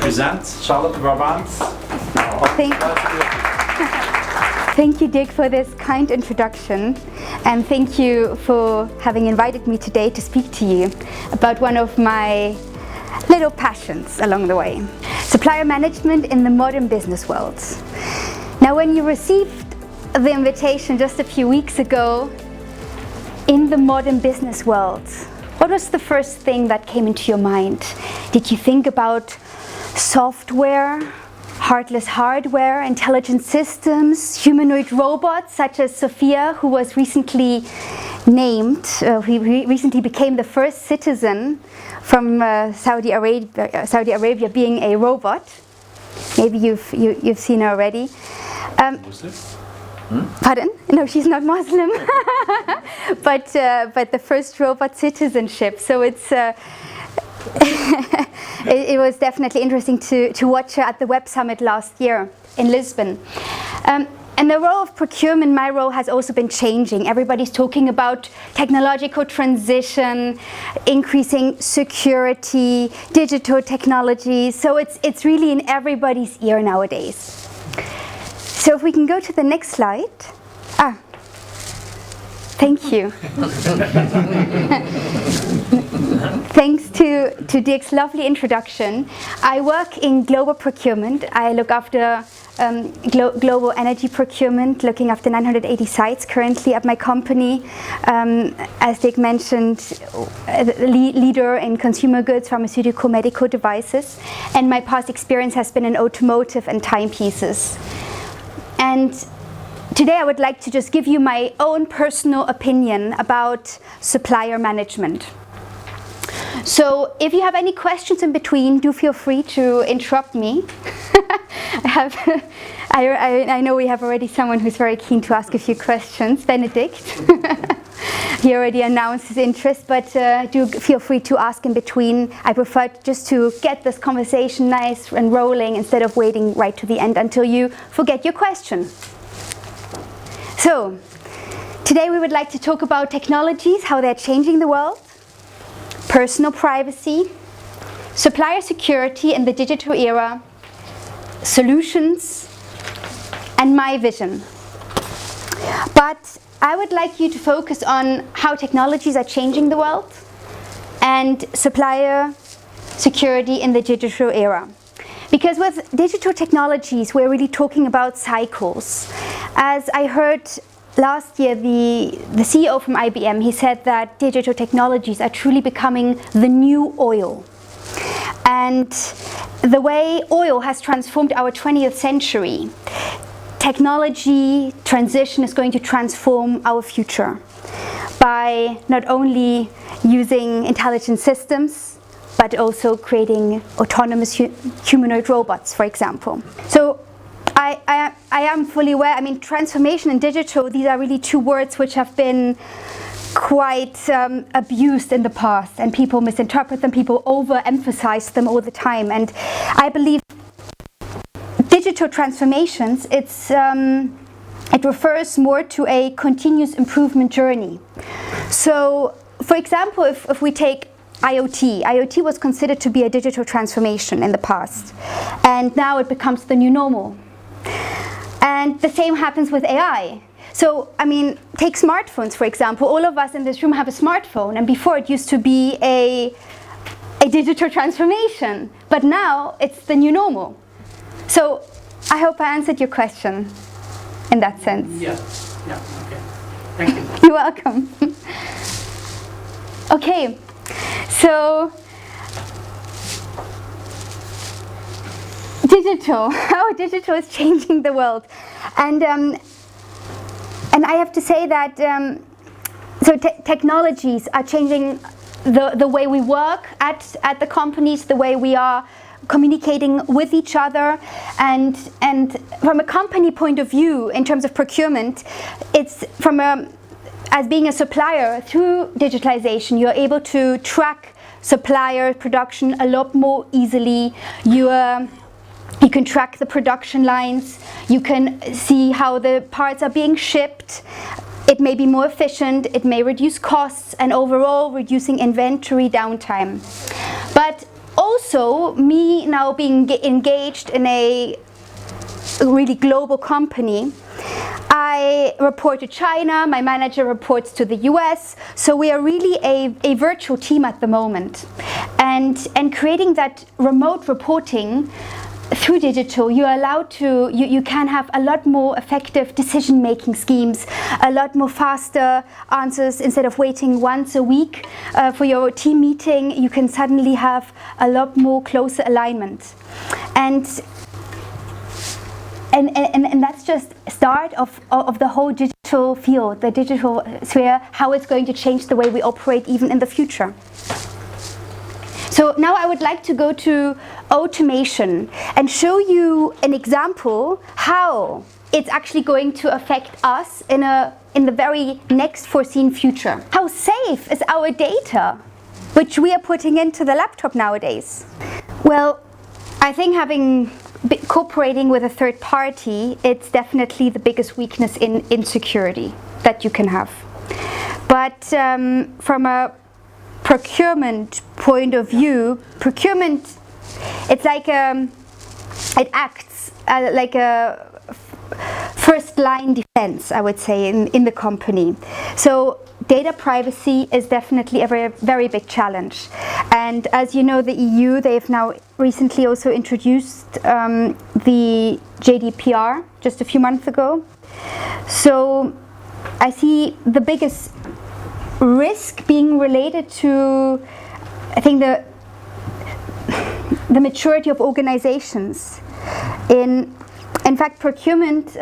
present Charlotte Brabandt. Thank you, Dick, for this kind introduction, and thank you for having invited me today to speak to you about one of my little passions along the way: supplier management in the modern business world. Now, when you received the invitation just a few weeks ago, in the modern business world, what was the first thing that came into your mind? Did you think about software, heartless hardware, intelligent systems, humanoid robots such as Sophia, who was recently named, he recently became the first citizen from Saudi Arabia being a robot? Maybe you've seen her already. Muslim? Pardon? No, she's not Muslim. but the first robot citizenship. So it's it was definitely interesting to watch her at the Web Summit last year in Lisbon. And the role of procurement, my role, has also been changing. Everybody's talking about technological transition, increasing security, digital technology. So it's really in everybody's ear nowadays. So if we can go to the next slide. Thank you. Thanks to Dirk's lovely introduction. I work in global procurement. I look after global energy procurement, looking after 980 sites currently at my company. As Dirk mentioned, leader in consumer goods, pharmaceutical, medical devices. And my past experience has been in automotive and timepieces. And today I would like to just give you my own personal opinion about supplier management. So if you have any questions in between, do feel free to interrupt me. I know we have already someone who's very keen to ask a few questions, Benedict. He already announced his interest, but do feel free to ask in between. I prefer just to get this conversation nice and rolling instead of waiting right to the end until you forget your question. So, today we would like to talk about technologies, how they're changing the world, personal privacy, supplier security in the digital era, solutions, and my vision. But I would like you to focus on how technologies are changing the world and supplier security in the digital era. Because with digital technologies, we're really talking about cycles. As I heard last year, the CEO from IBM, he said that digital technologies are truly becoming the new oil. And the way oil has transformed our 20th century, technology transition is going to transform our future by not only using intelligent systems, but also creating autonomous humanoid robots, for example. So I am fully aware, I mean, transformation and digital, these are really two words which have been quite abused in the past, and people misinterpret them, people overemphasize them all the time. And I believe digital transformations, it refers more to a continuous improvement journey. So, for example, if we take IoT was considered to be a digital transformation in the past, and now it becomes the new normal. And the same happens with AI. So, I mean, take smartphones, for example. All of us in this room have a smartphone, and before it used to be a digital transformation, but now it's the new normal. So, I hope I answered your question in that sense. Yeah, okay. Thank you. You're welcome. Okay, so digital, how digital is changing the world. And I have to say that technologies are changing the way we work at the companies, the way we are communicating with each other, and from a company point of view, in terms of procurement, it's as being a supplier, through digitalization, you're able to track supplier production a lot more easily. You can track the production lines, you can see how the parts are being shipped. It may be more efficient, it may reduce costs, and overall reducing inventory downtime. But also, me now being engaged in a really global company, I report to China, my manager reports to the US, so we are really a virtual team at the moment. And creating that remote reporting through digital, you can have a lot more effective decision-making schemes, a lot more faster answers. Instead of waiting once a week for your team meeting, you can suddenly have a lot more closer alignment. And that's just start of the whole digital field, the digital sphere, how it's going to change the way we operate even in the future. So now I would like to go to automation and show you an example how it's actually going to affect us in the very next foreseen future. How safe is our data, which we are putting into the laptop nowadays? Well, I think cooperating with a third party, it's definitely the biggest weakness in security that you can have. But from a procurement point of view, procurement, it's like it acts like a first line defense, I would say, in the company. So data privacy is definitely a very, very big challenge. And as you know, the EU, they've now recently also introduced the GDPR just a few months ago. So I see the biggest risk being related to, I think, the maturity of organizations. In fact, procurement,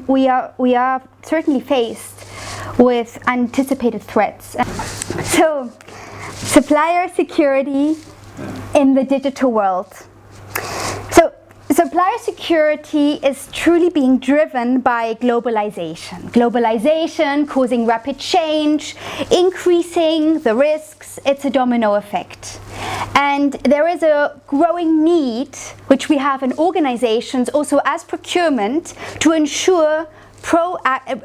we are certainly faced with anticipated threats. So, supplier security in the digital world. So, supplier security is truly being driven by globalization. Globalization causing rapid change, increasing the risks. It's a domino effect. And there is a growing need, which we have in organizations also as procurement, to ensure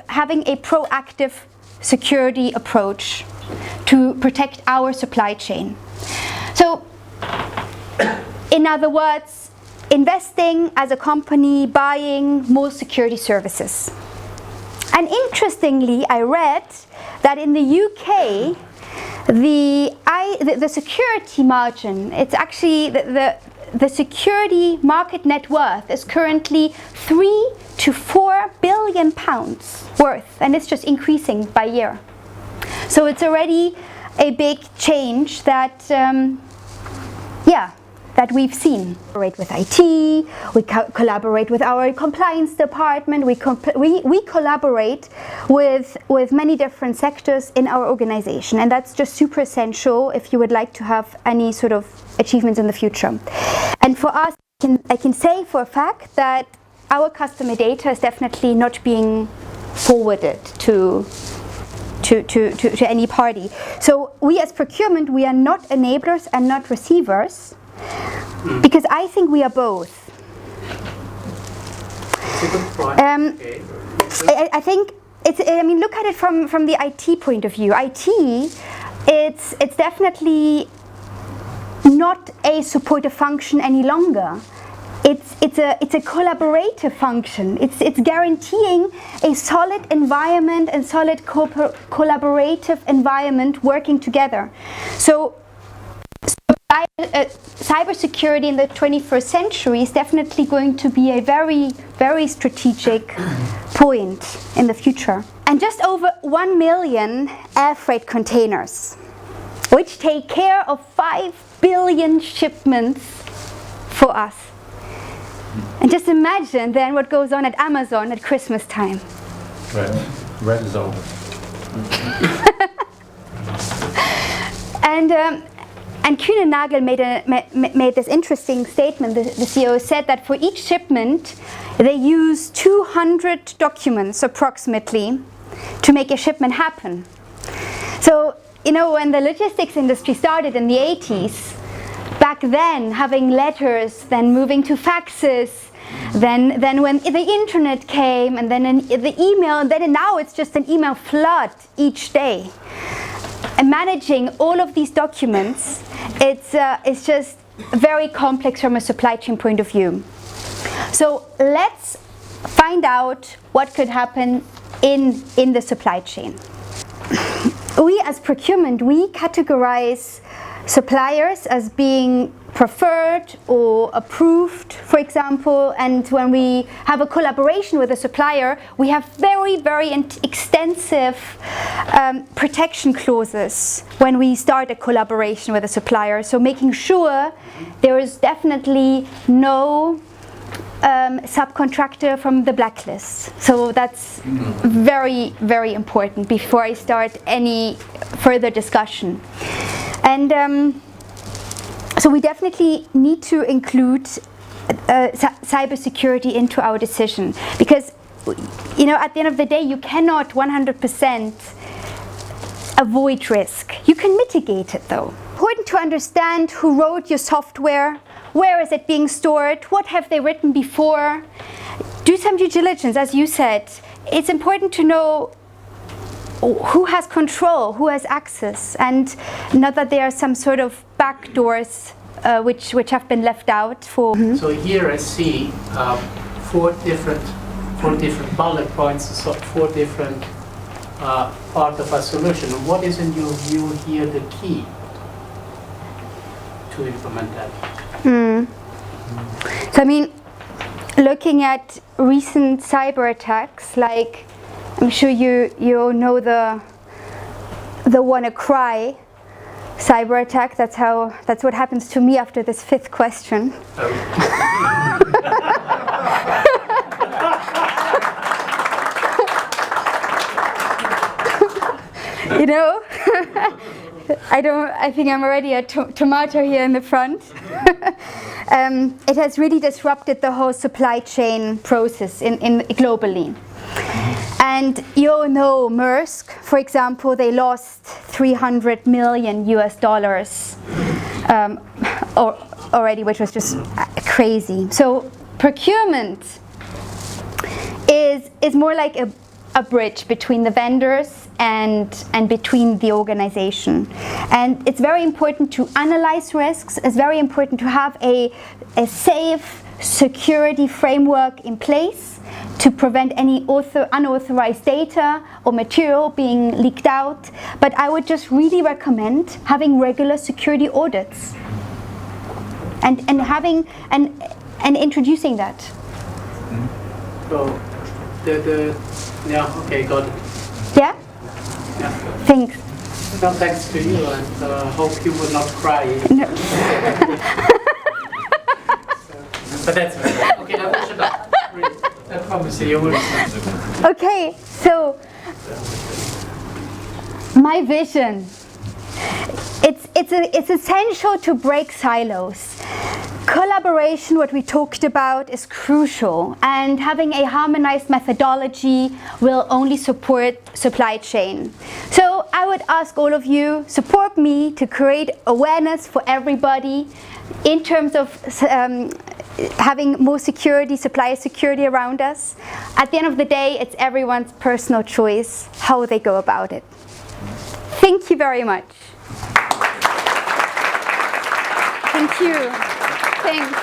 having a proactive security approach to protect our supply chain. So, in other words, investing as a company, buying more security services. And interestingly, I read that in the UK, the security margin, it's actually the security market net worth is currently 3 to 4 billion pounds worth, and it's just increasing by year. So it's already a big change that, that we've seen. We collaborate with IT, we collaborate with our compliance department, we collaborate with many different sectors in our organization, and that's just super essential if you would like to have any sort of achievements in the future. And for us, I can say for a fact that our customer data is definitely not being forwarded to any party. So we as procurement, we are not enablers and not receivers, because I think we are both. I think look at it from the IT point of view. IT, it's definitely not a supportive function any longer. It's a collaborative function. It's guaranteeing a solid environment and solid collaborative environment working together. So cybersecurity in the 21st century is definitely going to be a very, very strategic point in the future. And just over 1 million air freight containers, which take care of 5 billion shipments for us. And just imagine then what goes on at Amazon at Christmas time. Red is over. And Kühne Nagel made this interesting statement. The CEO said that for each shipment, they use 200 documents approximately to make a shipment happen. So, when the logistics industry started in the 80s, back then having letters, then moving to faxes, then when the internet came, and then the email, and then now it's just an email flood each day. And managing all of these documents, it's just very complex from a supply chain point of view. So let's find out what could happen in the supply chain. We as procurement, we categorize suppliers as being preferred or approved, for example, and when we have a collaboration with a supplier, we have very extensive protection clauses when we start a collaboration with a supplier. So making sure there is definitely no subcontractor from the blacklist. So that's very important before I start any further discussion. And so we definitely need to include cybersecurity into our decision, because at the end of the day you cannot 100% avoid risk. You can mitigate it though. Important to understand who wrote your software, where is it being stored, what have they written before. Do some due diligence, as you said. It's important to know who has control, who has access, and not that there are some sort of backdoors which have been left out for. So here I see four different bullet points, so four different part of a solution. What is in your view here the key to implement that? So I mean, looking at recent cyber attacks, like I'm sure you all know the WannaCry cyber attack. That's what happens to me after this fifth question. I think I'm already a tomato here in the front. It has really disrupted the whole supply chain process in globally. And you all know Maersk, for example, they lost $300 million already, which was just crazy. So procurement is more like a bridge between the vendors and between the organization. And it's very important to analyze risks. It's very important to have a safe security framework in place to prevent any unauthorized data or material being leaked out. But I would just really recommend having regular security audits and introducing that. So okay, got it. Yeah? Yeah. Thanks. No, thanks to you, and hope you will not cry. No. But that's okay. I promise you will. Okay, so my vision. It's essential to break silos. Collaboration, what we talked about, is crucial, and having a harmonized methodology will only support supply chain. So I would ask all of you, support me to create awareness for everybody in terms of having more security, supplier security around us. At the end of the day, it's everyone's personal choice how they go about it. Thank you very much. Thank you. Thanks.